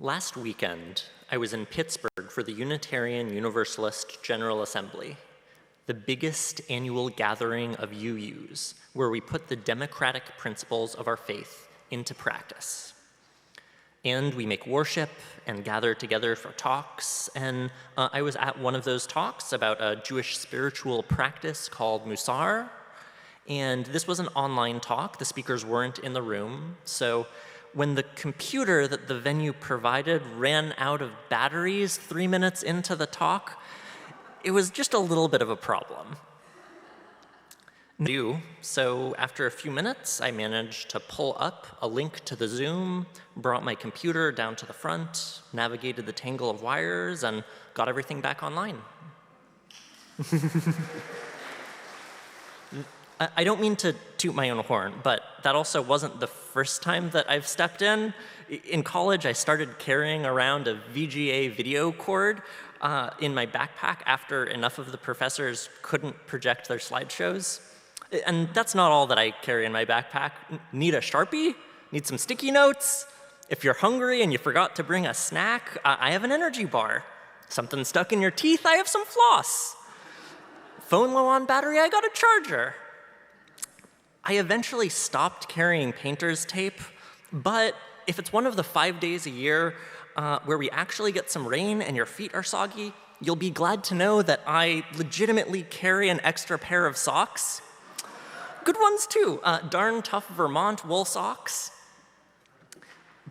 Last weekend, I was in Pittsburgh for the Unitarian Universalist General Assembly, the biggest annual gathering of UUs, where we put the democratic principles of our faith into practice. And we make worship and gather together for talks, and I was at one of those talks about a Jewish spiritual practice called Musar, and this was an online talk. The speakers weren't in the room, so when the computer that the venue provided ran out of batteries 3 minutes into the talk, it was just a little bit of a problem. So after a few minutes, I managed to pull up a link to the Zoom, brought my computer down to the front, navigated the tangle of wires, and got everything back online. I don't mean to toot my own horn, but that also wasn't the first time that I've stepped in. In college, I started carrying around a VGA video cord in my backpack after enough of the professors couldn't project their slideshows. And that's not all that I carry in my backpack. Need a Sharpie? Need some sticky notes? If you're hungry and you forgot to bring a snack, I have an energy bar. Something stuck in your teeth, I have some floss. Phone low on battery, I got a charger. I eventually stopped carrying painter's tape, but if it's one of the 5 days a year where we actually get some rain and your feet are soggy, you'll be glad to know that I legitimately carry an extra pair of socks. Good ones too, darn tough Vermont wool socks.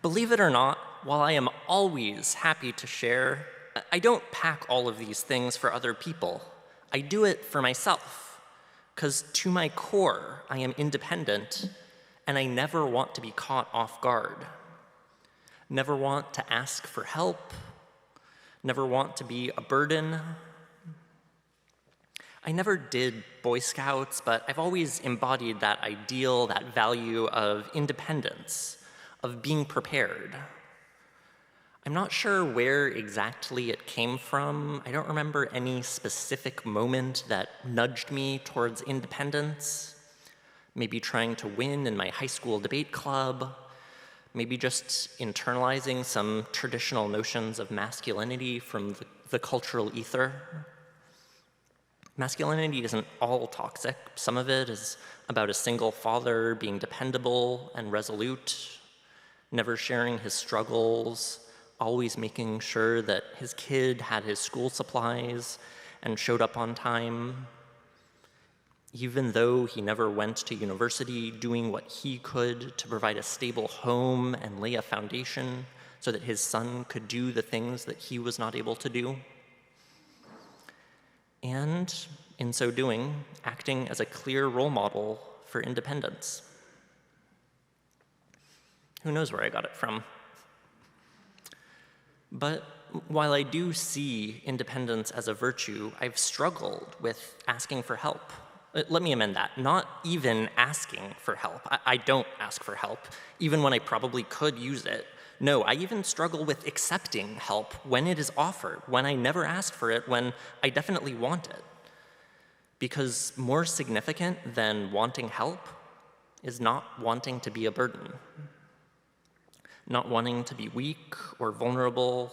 Believe it or not, while I am always happy to share, I don't pack all of these things for other people. I do it for myself. Because to my core, I am independent, and I never want to be caught off guard. Never want to ask for help. Never want to be a burden. I never did Boy Scouts, but I've always embodied that ideal, that value of independence, of being prepared. I'm not sure where exactly it came from. I don't remember any specific moment that nudged me towards independence. Maybe trying to win in my high school debate club. Maybe just internalizing some traditional notions of masculinity from the cultural ether. Masculinity isn't all toxic. Some of it is about a single father being dependable and resolute, never sharing his struggles, always making sure that his kid had his school supplies and showed up on time. Even though he never went to university, doing what he could to provide a stable home and lay a foundation so that his son could do the things that he was not able to do. And in so doing, acting as a clear role model for independence. Who knows where I got it from? But while I do see independence as a virtue, I've struggled with asking for help. Let me amend that. Not even asking for help. I don't ask for help, even when I probably could use it. No, I even struggle with accepting help when it is offered, when I never asked for it, when I definitely want it. Because more significant than wanting help is not wanting to be a burden. Not wanting to be weak or vulnerable.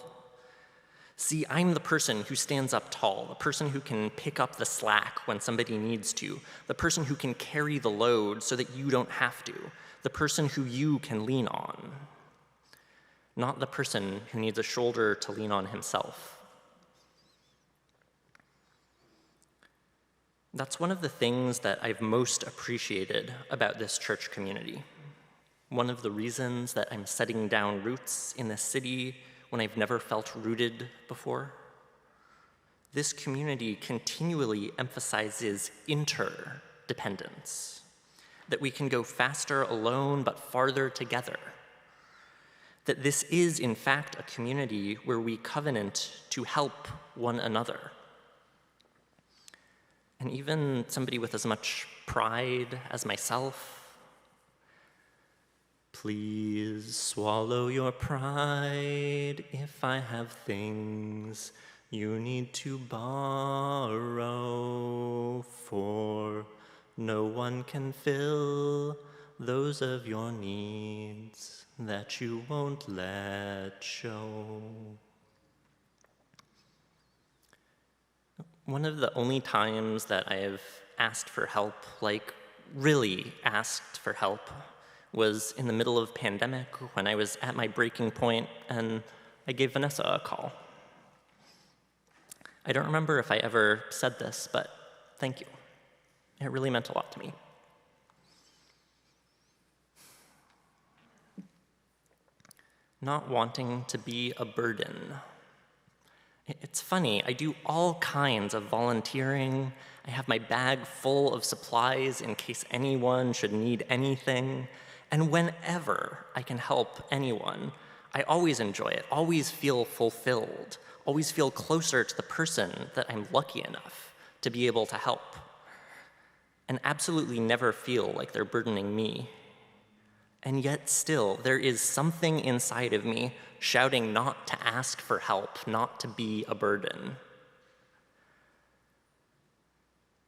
See, I'm the person who stands up tall, the person who can pick up the slack when somebody needs to, the person who can carry the load so that you don't have to, the person who you can lean on. Not the person who needs a shoulder to lean on himself. That's one of the things that I've most appreciated about this church community. One of the reasons that I'm setting down roots in this city when I've never felt rooted before. This community continually emphasizes interdependence, that we can go faster alone but farther together, that this is in fact a community where we covenant to help one another. And even somebody with as much pride as myself, please swallow your pride if I have things you need to borrow, for no one can fill those of your needs. that you won't let show. One of the only times that I've asked for help, like really asked for help, was in the middle of pandemic when I was at my breaking point and I gave Vanessa a call. I don't remember if I ever said this, but thank you. It really meant a lot to me. Not wanting to be a burden. It's funny, I do all kinds of volunteering. I have my bag full of supplies in case anyone should need anything. And whenever I can help anyone, I always enjoy it, always feel fulfilled, always feel closer to the person that I'm lucky enough to be able to help, and absolutely never feel like they're burdening me. And yet still, there is something inside of me shouting not to ask for help, not to be a burden.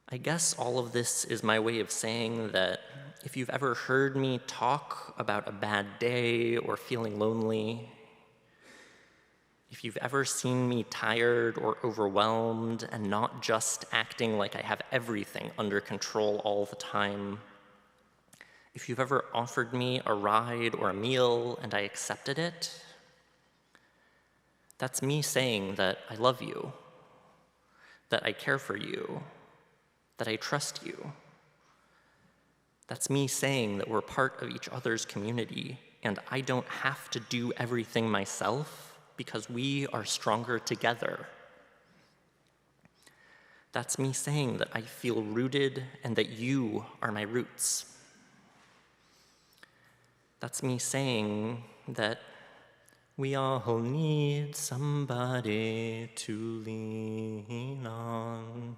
I guess all of this is my way of saying that if you've ever heard me talk about a bad day or feeling lonely, if you've ever seen me tired or overwhelmed and not just acting like I have everything under control all the time, if you've ever offered me a ride or a meal and I accepted it, that's me saying that I love you, that I care for you, that I trust you. That's me saying that we're part of each other's community and I don't have to do everything myself because we are stronger together. That's me saying that I feel rooted and that you are my roots. That's me saying that we all need somebody to lean on.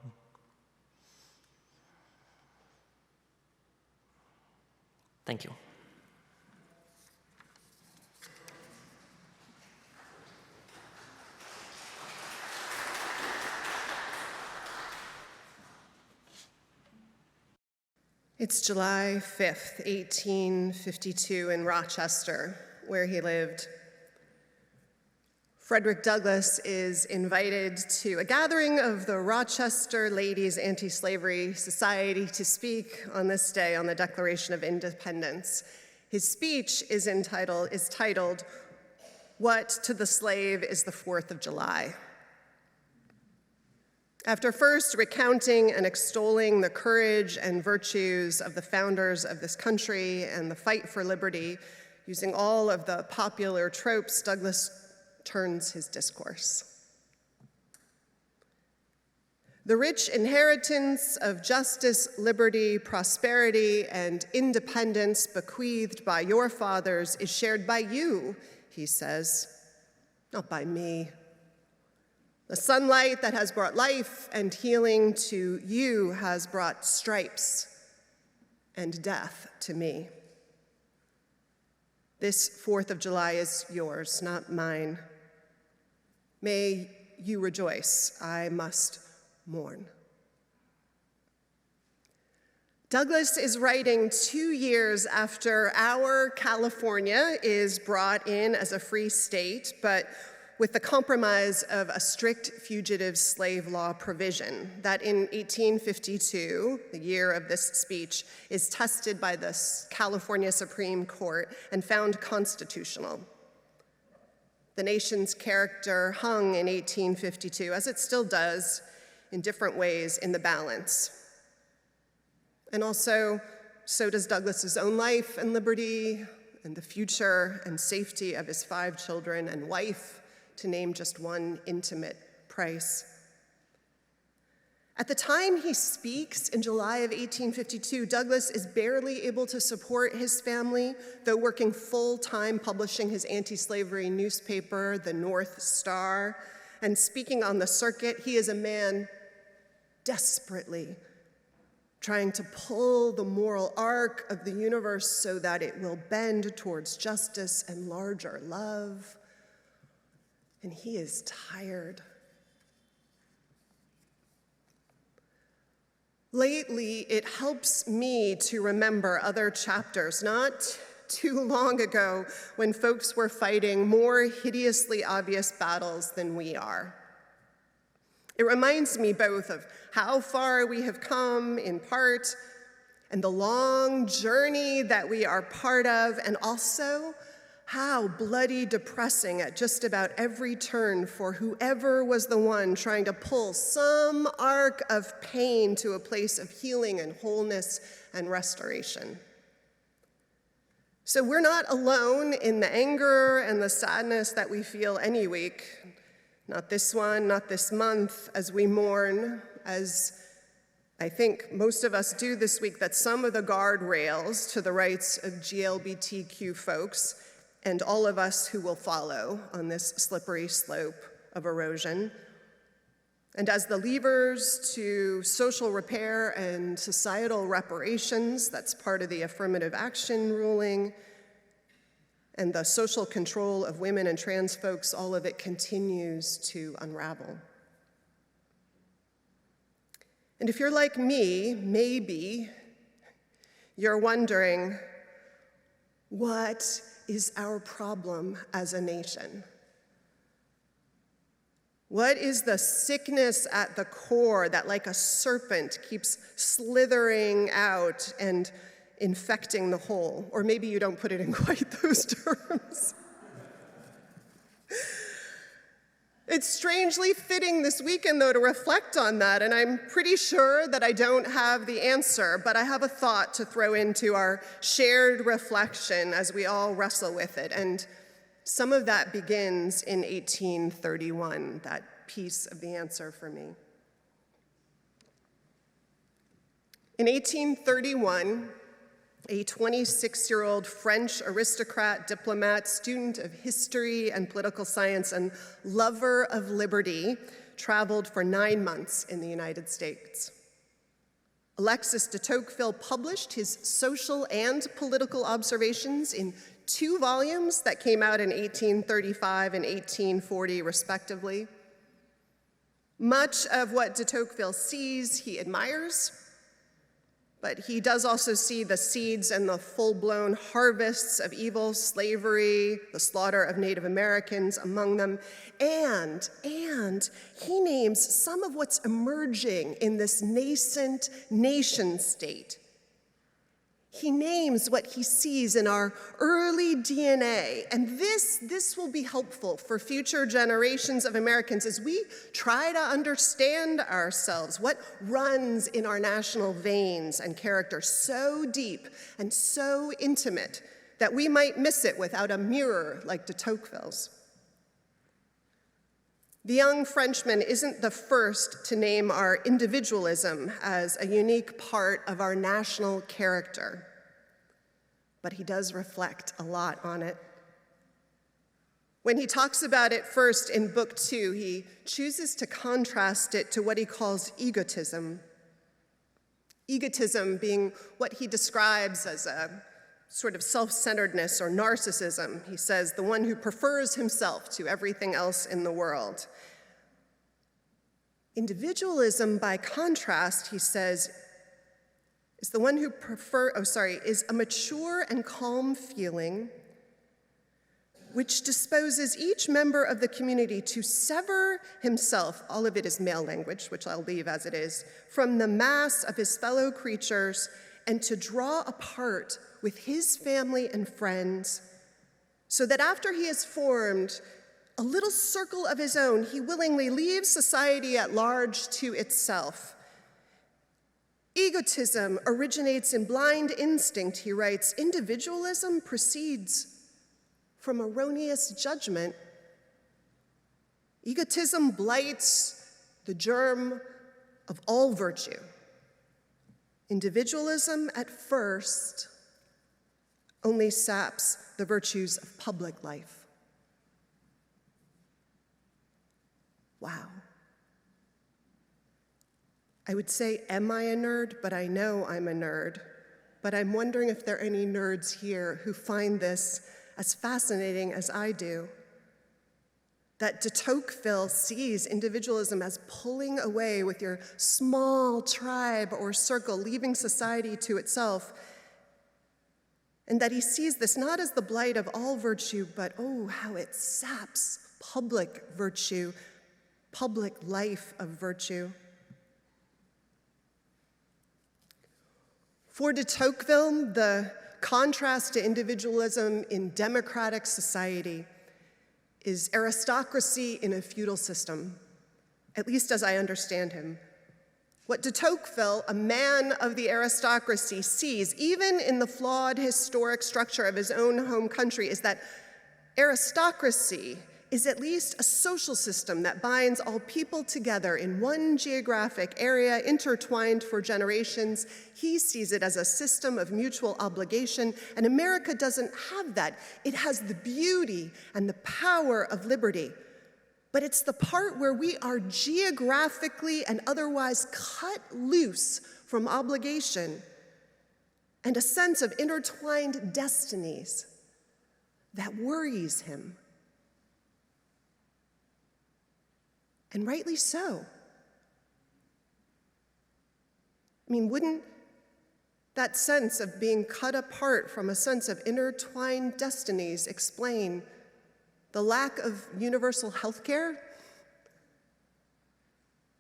Thank you. It's July 5th, 1852 in Rochester, where he lived. Frederick Douglass is invited to a gathering of the Rochester Ladies Anti-Slavery Society to speak on this day on the Declaration of Independence. His speech is titled, "What to the Slave is the 4th of July?" After first recounting and extolling the courage and virtues of the founders of this country and the fight for liberty, using all of the popular tropes, Douglass turns his discourse. The rich inheritance of justice, liberty, prosperity, and independence bequeathed by your fathers is shared by you, he says, not by me. The sunlight that has brought life and healing to you has brought stripes and death to me. This 4th of July is yours, not mine. May you rejoice, I must mourn. Douglass is writing 2 years after our California is brought in as a free state, but with the compromise of a strict fugitive slave law provision that in 1852, the year of this speech, is tested by the California Supreme Court and found constitutional. The nation's character hung in 1852, as it still does, in different ways in the balance. And also, so does Douglass's own life and liberty and the future and safety of his 5 children and wife, to name just one intimate price. At the time he speaks in July of 1852, Douglass is barely able to support his family, though working full-time publishing his anti-slavery newspaper, the North Star, and speaking on the circuit. He is a man desperately trying to pull the moral arc of the universe so that it will bend towards justice and larger love. And he is tired. Lately, it helps me to remember other chapters, not too long ago when folks were fighting more hideously obvious battles than we are. It reminds me both of how far we have come in part and the long journey that we are part of, and also how bloody depressing at just about every turn for whoever was the one trying to pull some arc of pain to a place of healing and wholeness and restoration. So we're not alone in the anger and the sadness that we feel any week. Not this one, not this month, as we mourn, as I think most of us do this week, that some of the guardrails to the rights of GLBTQ folks and all of us who will follow on this slippery slope of erosion, and as the levers to social repair and societal reparations, that's part of the affirmative action ruling, and the social control of women and trans folks, all of it continues to unravel. And if you're like me, maybe you're wondering, what is our problem as a nation? What is the sickness at the core that, like a serpent, keeps slithering out and infecting the whole? Or maybe you don't put it in quite those terms. It's strangely fitting this weekend, though, to reflect on that, and I'm pretty sure that I don't have the answer, but I have a thought to throw into our shared reflection as we all wrestle with it, and some of that begins in 1831, that piece of the answer for me. In 1831, a 26-year-old French aristocrat, diplomat, student of history and political science, and lover of liberty, traveled for 9 months in the United States. Alexis de Tocqueville published his social and political observations in 2 volumes that came out in 1835 and 1840, respectively. Much of what de Tocqueville sees, he admires, but he does also see the seeds and the full-blown harvests of evil, slavery, the slaughter of Native Americans among them, and he names some of what's emerging in this nascent nation state. He names what he sees in our early DNA, and this will be helpful for future generations of Americans as we try to understand ourselves, what runs in our national veins and character so deep and so intimate that we might miss it without a mirror like de Tocqueville's. The young Frenchman isn't the first to name our individualism as a unique part of our national character, but he does reflect a lot on it. When he talks about it first in Book 2, he chooses to contrast it to what he calls egotism. Egotism being what he describes as a sort of self-centeredness or narcissism. He says, the one who prefers himself to everything else in the world. Individualism, by contrast, he says, is the one who is a mature and calm feeling which disposes each member of the community to sever himself, all of it is male language, which I'll leave as it is, from the mass of his fellow creatures and to draw apart with his family and friends, so that after he has formed a little circle of his own, he willingly leaves society at large to itself. Egotism originates in blind instinct, he writes. Individualism proceeds from erroneous judgment. Egotism blights the germ of all virtue. Individualism, at first, only saps the virtues of public life. Wow. I would say, am I a nerd? But I know I'm a nerd. But I'm wondering if there are any nerds here who find this as fascinating as I do. That de Tocqueville sees individualism as pulling away with your small tribe or circle, leaving society to itself. and that he sees this not as the blight of all virtue, but oh, how it saps public virtue, public life of virtue. For de Tocqueville, the contrast to individualism in democratic society is aristocracy in a feudal system, at least as I understand him. What de Tocqueville, a man of the aristocracy, sees, even in the flawed historic structure of his own home country, is that aristocracy is at least a social system that binds all people together in one geographic area, intertwined for generations. He sees it as a system of mutual obligation, and America doesn't have that. It has the beauty and the power of liberty. But it's the part where we are geographically and otherwise cut loose from obligation and a sense of intertwined destinies that worries him. And rightly so. I mean, wouldn't that sense of being cut apart from a sense of intertwined destinies explain the lack of universal health care?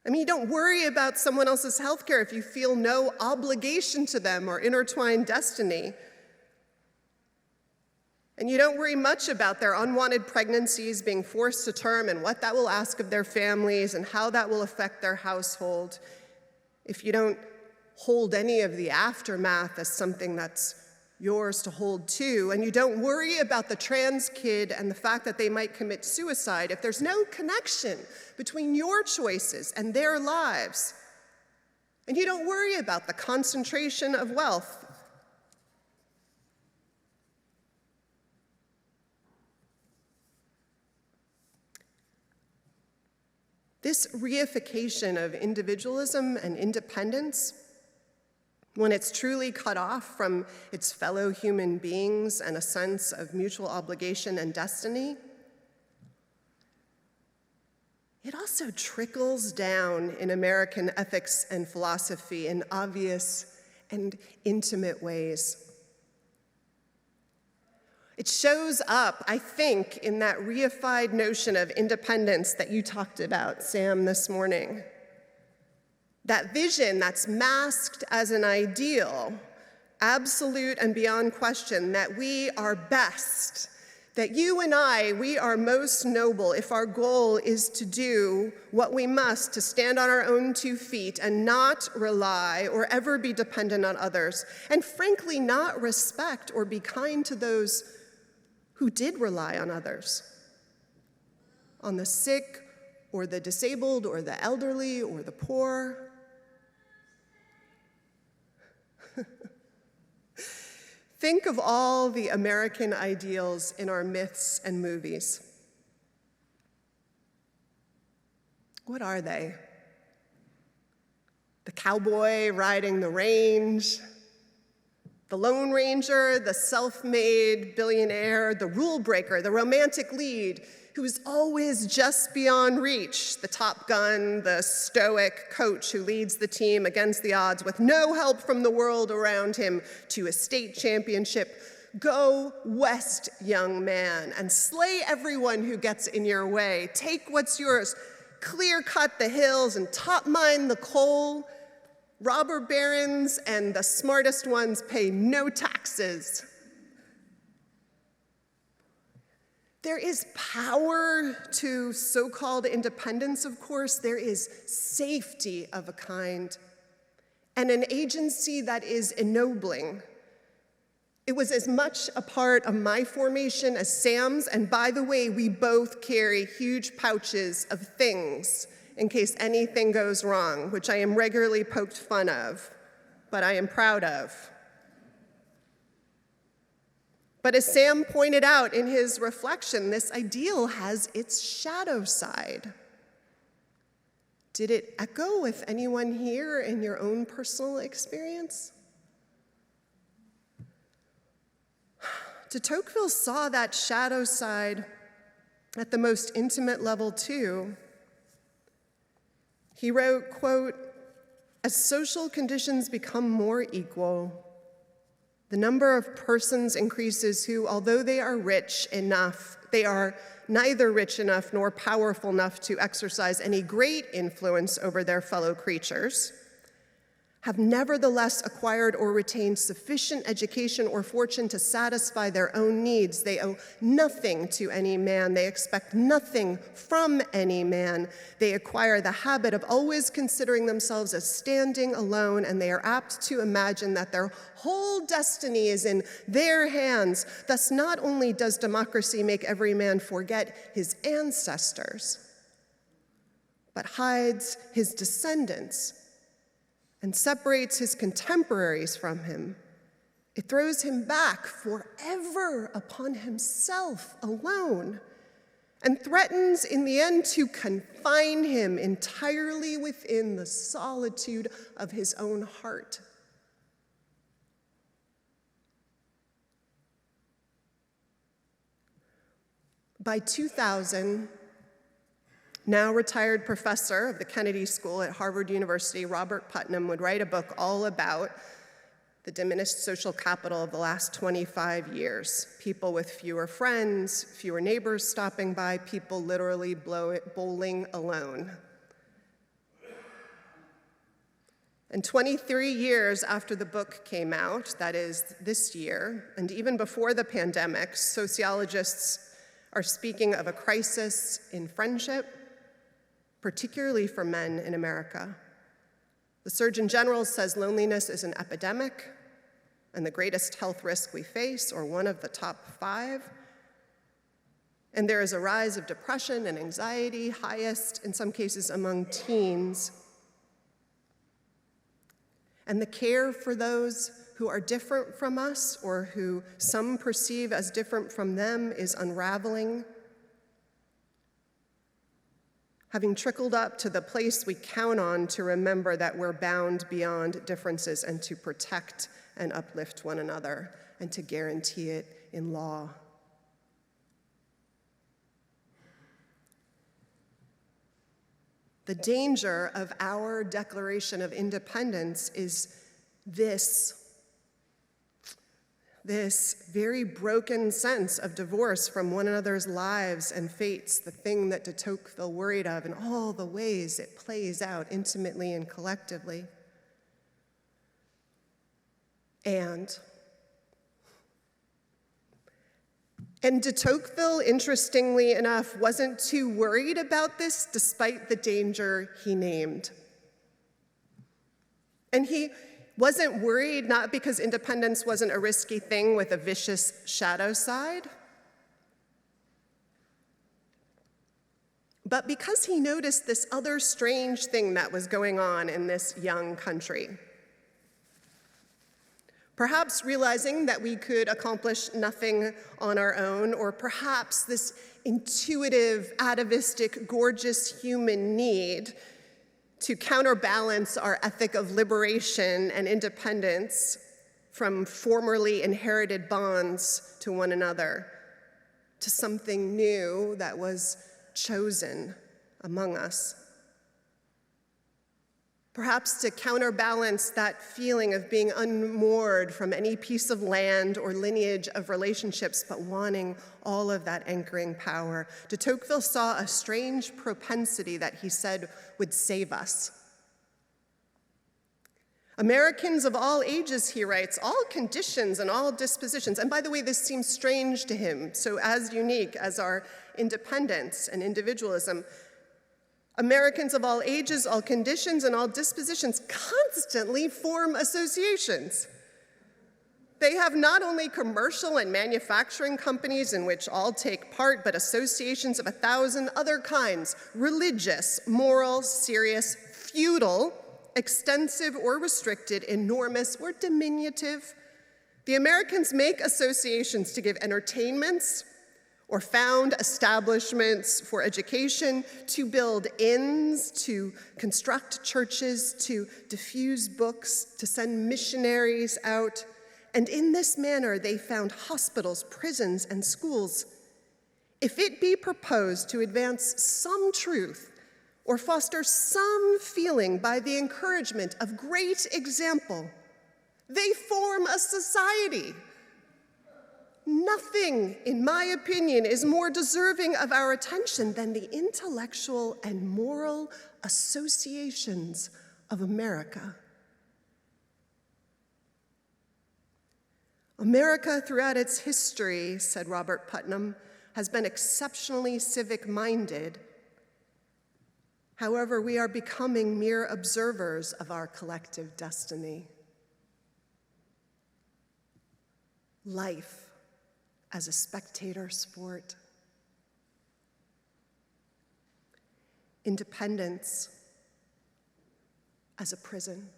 I mean, you don't worry about someone else's health care if you feel no obligation to them or intertwined destiny. And you don't worry much about their unwanted pregnancies being forced to term and what that will ask of their families and how that will affect their household if you don't hold any of the aftermath as something that's yours to hold too. And you don't worry about the trans kid and the fact that they might commit suicide if there's no connection between your choices and their lives. And you don't worry about the concentration of wealth. This reification of individualism and independence, when it's truly cut off from its fellow human beings and a sense of mutual obligation and destiny, it also trickles down in American ethics and philosophy in obvious and intimate ways. It shows up, I think, in that reified notion of independence that you talked about, Sam, this morning. That vision that's masked as an ideal, absolute and beyond question, that we are best, that you and I, we are most noble if our goal is to do what we must to stand on our own 2 feet and not rely or ever be dependent on others, and frankly, not respect or be kind to those who did rely on others, on the sick or the disabled or the elderly or the poor. Think of all the American ideals in our myths and movies. What are they? The cowboy riding the range, the Lone Ranger, the self-made billionaire, the rule breaker, the romantic lead who is always just beyond reach, the Top Gun, the stoic coach who leads the team against the odds with no help from the world around him to a state championship. Go west, young man, and slay everyone who gets in your way. Take what's yours, clear-cut the hills and top-mine the coal. Robber barons and the smartest ones pay no taxes. There is power to so-called independence, of course. There is safety of a kind, and an agency that is ennobling. It was as much a part of my formation as Sam's, and by the way, we both carry huge pouches of things in case anything goes wrong, which I am regularly poked fun of, but I am proud of. But as Sam pointed out in his reflection, this ideal has its shadow side. Did it echo with anyone here in your own personal experience? De Tocqueville saw that shadow side at the most intimate level too. He wrote, quote, "As social conditions become more equal, The number of persons increases who, although they are rich enough, they are neither rich enough nor powerful enough to exercise any great influence over their fellow creatures, have nevertheless acquired or retained sufficient education or fortune to satisfy their own needs. They owe nothing to any man. They expect nothing from any man. They acquire the habit of always considering themselves as standing alone, and they are apt to imagine that their whole destiny is in their hands. Thus, not only does democracy make every man forget his ancestors, but hides his descendants and separates his contemporaries from him. It throws him back forever upon himself alone and threatens in the end to confine him entirely within the solitude of his own heart. By 2000, now retired professor of the Kennedy School at Harvard University, Robert Putnam, would write a book all about the diminished social capital of the last 25 years. People with fewer friends, fewer neighbors stopping by, people literally bowling alone. And 23 years after the book came out, that is this year, and even before the pandemic, sociologists are speaking of a crisis in friendship, particularly for men in America. The Surgeon General says loneliness is an epidemic and the greatest health risk we face, or one of the top 5. And there is a rise of depression and anxiety, highest in some cases among teens. And the care for those who are different from us, or who some perceive as different from them, is unraveling, having trickled up to the place we count on to remember that we're bound beyond differences and to protect and uplift one another and to guarantee it in law. The danger of our Declaration of Independence is this very broken sense of divorce from one another's lives and fates, the thing that de Tocqueville worried of in all the ways it plays out intimately and collectively. And de Tocqueville, interestingly enough, wasn't too worried about this despite the danger he named. And he wasn't worried not because independence wasn't a risky thing with a vicious shadow side, but because he noticed this other strange thing that was going on in this young country. Perhaps realizing that we could accomplish nothing on our own, or perhaps this intuitive, atavistic, gorgeous human need to counterbalance our ethic of liberation and independence from formerly inherited bonds to one another, to something new that was chosen among us. Perhaps to counterbalance that feeling of being unmoored from any piece of land or lineage of relationships, but wanting all of that anchoring power. De Tocqueville saw a strange propensity that he said would save us. Americans of all ages, he writes, all conditions and all dispositions, and by the way, this seems strange to him, so as unique as our independence and individualism, Americans of all ages, all conditions, and all dispositions constantly form associations. They have not only commercial and manufacturing companies in which all take part, but associations of 1,000 other kinds: religious, moral, serious, feudal, extensive or restricted, enormous or diminutive. The Americans make associations to give entertainments, or found establishments for education, to build inns, to construct churches, to diffuse books, to send missionaries out. And in this manner, they found hospitals, prisons, and schools. If it be proposed to advance some truth or foster some feeling by the encouragement of great example, They form a society. Nothing, in my opinion, is more deserving of our attention than the intellectual and moral associations of America. America, throughout its history, said Robert Putnam, has been exceptionally civic-minded. However, we are becoming mere observers of our collective destiny. Life as a spectator sport. Independence as a prison.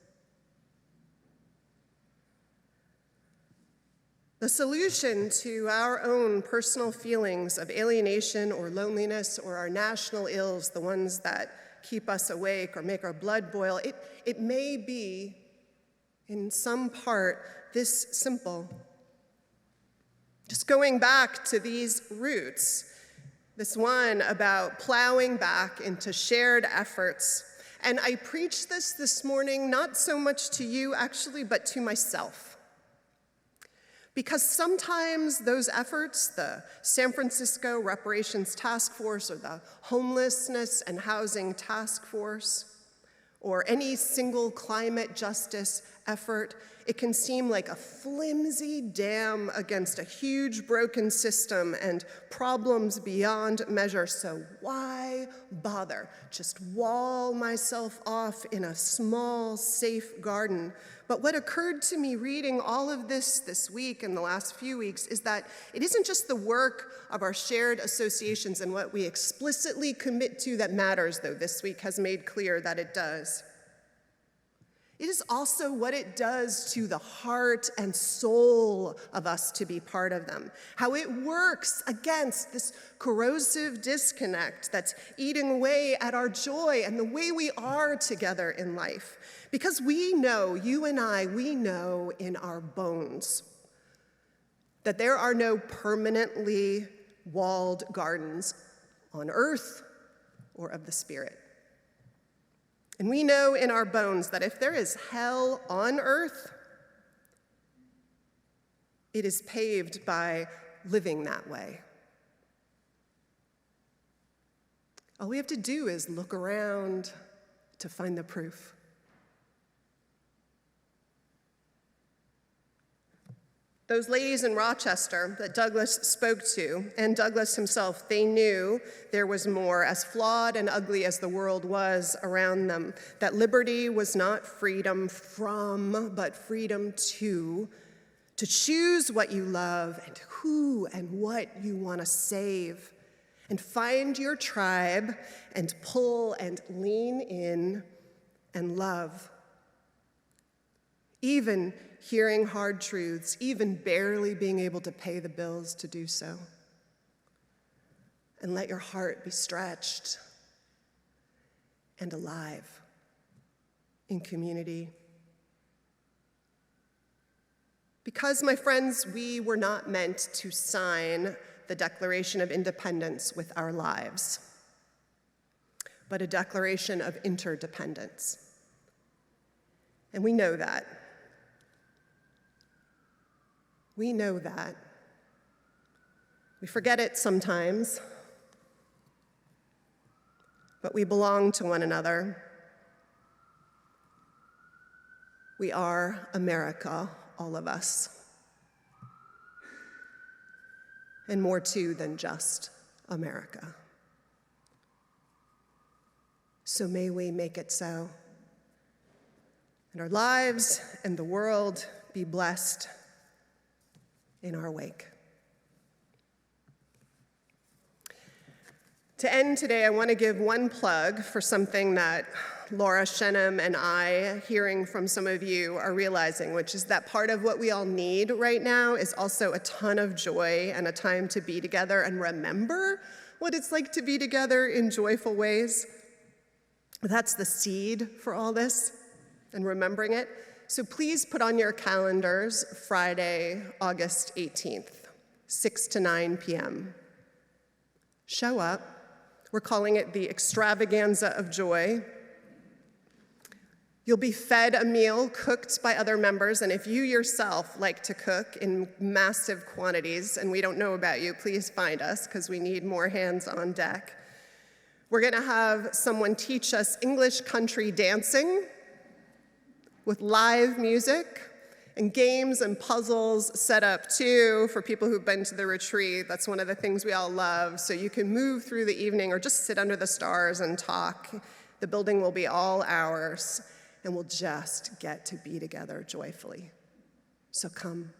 The solution to our own personal feelings of alienation or loneliness or our national ills, the ones that keep us awake or make our blood boil, it may be, in some part, this simple. Just going back to these roots, this one about plowing back into shared efforts. And I preach this morning, not so much to you actually, but to myself. Because sometimes those efforts, the San Francisco Reparations Task Force or the Homelessness and Housing Task Force, or any single climate justice effort, it can seem like a flimsy dam against a huge broken system and problems beyond measure. So why bother? Just wall myself off in a small, safe garden. But what occurred to me reading all of this week and the last few weeks is that it isn't just the work of our shared associations and what we explicitly commit to that matters, though this week has made clear that it does. It is also what it does to the heart and soul of us to be part of them. How it works against this corrosive disconnect that's eating away at our joy and the way we are together in life. Because we know, you and I, we know in our bones that there are no permanently walled gardens on earth or of the spirit. And we know in our bones that if there is hell on earth, it is paved by living that way. All we have to do is look around to find the proof. Those ladies in Rochester that Douglas spoke to, and Douglas himself, they knew there was more, as flawed and ugly as the world was around them, that liberty was not freedom from, but freedom to choose what you love and who and what you want to save, and find your tribe and pull and lean in and love. Even hearing hard truths, even barely being able to pay the bills to do so. And let your heart be stretched and alive in community. Because, my friends, we were not meant to sign the Declaration of Independence with our lives, but a declaration of interdependence. And we know that. We know that. We forget it sometimes, but we belong to one another. We are America, all of us. And more too than just America. So may we make it so. And our lives and the world be blessed in our wake. To end today, I want to give one plug for something that Laura Shenham and I, hearing from some of you, are realizing, which is that part of what we all need right now is also a ton of joy and a time to be together and remember what it's like to be together in joyful ways. That's the seed for all this, and remembering it. So please put on your calendars Friday, August 18th, 6 to 9 p.m. Show up. We're calling it the Extravaganza of Joy. You'll be fed a meal cooked by other members, and if you yourself like to cook in massive quantities, and we don't know about you, please find us, because we need more hands on deck. We're going to have someone teach us English country dancing with live music and games and puzzles set up too for people who've been to the retreat. That's one of the things we all love. So you can move through the evening or just sit under the stars and talk. The building will be all ours, and we'll just get to be together joyfully. So come.